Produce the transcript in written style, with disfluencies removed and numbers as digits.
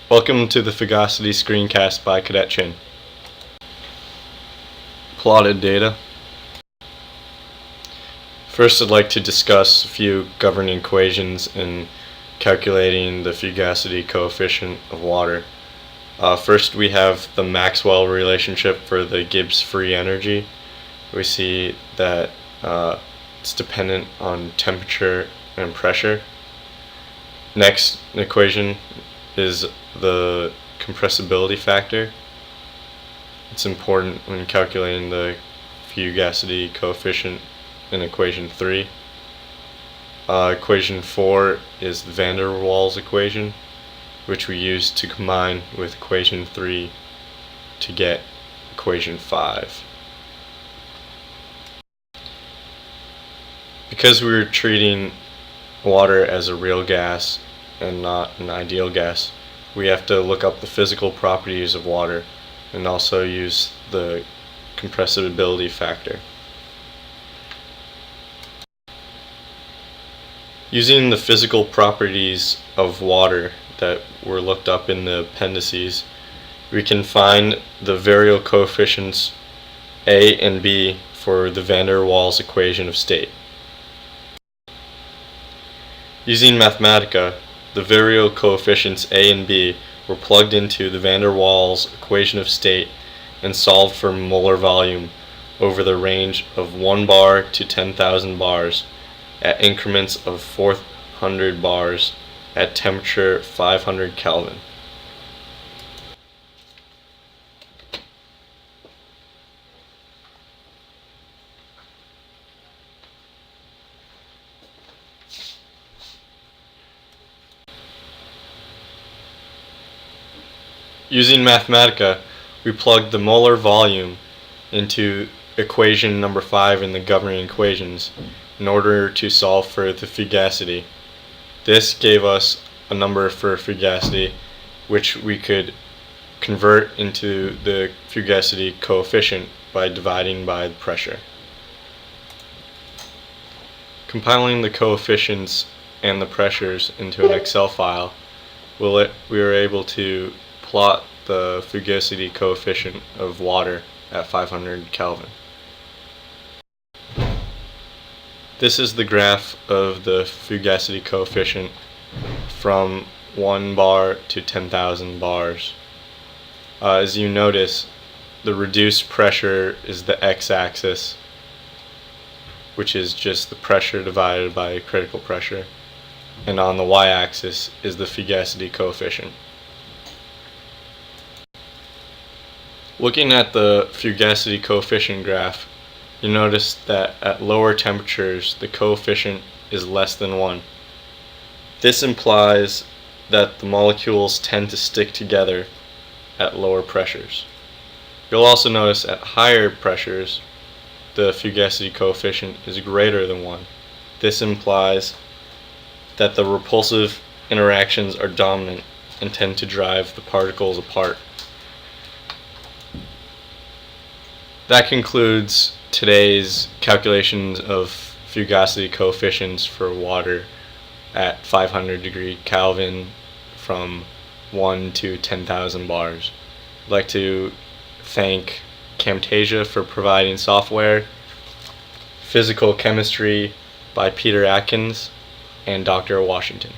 Welcome to the Fugacity screencast by Cadet Chin. Plotted data. First, I'd like to discuss a few governing equations in calculating the fugacity coefficient of water. First, we have the Maxwell relationship for the Gibbs free energy. We see that it's dependent on temperature and pressure. Next equation is the compressibility factor. It's important when calculating the fugacity coefficient in equation 3. Equation 4 is the van der Waals equation, which we use to combine with equation 3 to get equation 5. Because we're treating water as a real gas and not an ideal gas, we have to look up the physical properties of water and also use the compressibility factor. Using the physical properties of water that were looked up in the appendices, we can find the variable coefficients A and B for the van der Waals equation of state. Using Mathematica, the variable coefficients A and B were plugged into the van der Waals equation of state and solved for molar volume over the range of 1 bar to 10,000 bars at increments of 400 bars at temperature 500 Kelvin. Using Mathematica, we plugged the molar volume into equation number 5 in the governing equations in order to solve for the fugacity. This gave us a number for fugacity, which we could convert into the fugacity coefficient by dividing by the pressure. Compiling the coefficients and the pressures into an Excel file, we were able to plot the fugacity coefficient of water at 500 Kelvin. This is the graph of the fugacity coefficient from 1 bar to 10,000 bars. As you notice, the reduced pressure is the x-axis, which is just the pressure divided by critical pressure, and on the y-axis is the fugacity coefficient. Looking at the fugacity coefficient graph, you notice that at lower temperatures the coefficient is less than 1. This implies that the molecules tend to stick together at lower pressures. You'll also notice at higher pressures the fugacity coefficient is greater than 1. This implies that the repulsive interactions are dominant and tend to drive the particles apart. That concludes today's calculations of fugacity coefficients for water at 500 degree Kelvin from 1 to 10,000 bars. I'd like to thank Camtasia for providing software, Physical Chemistry by Peter Atkins, and Dr. Washington.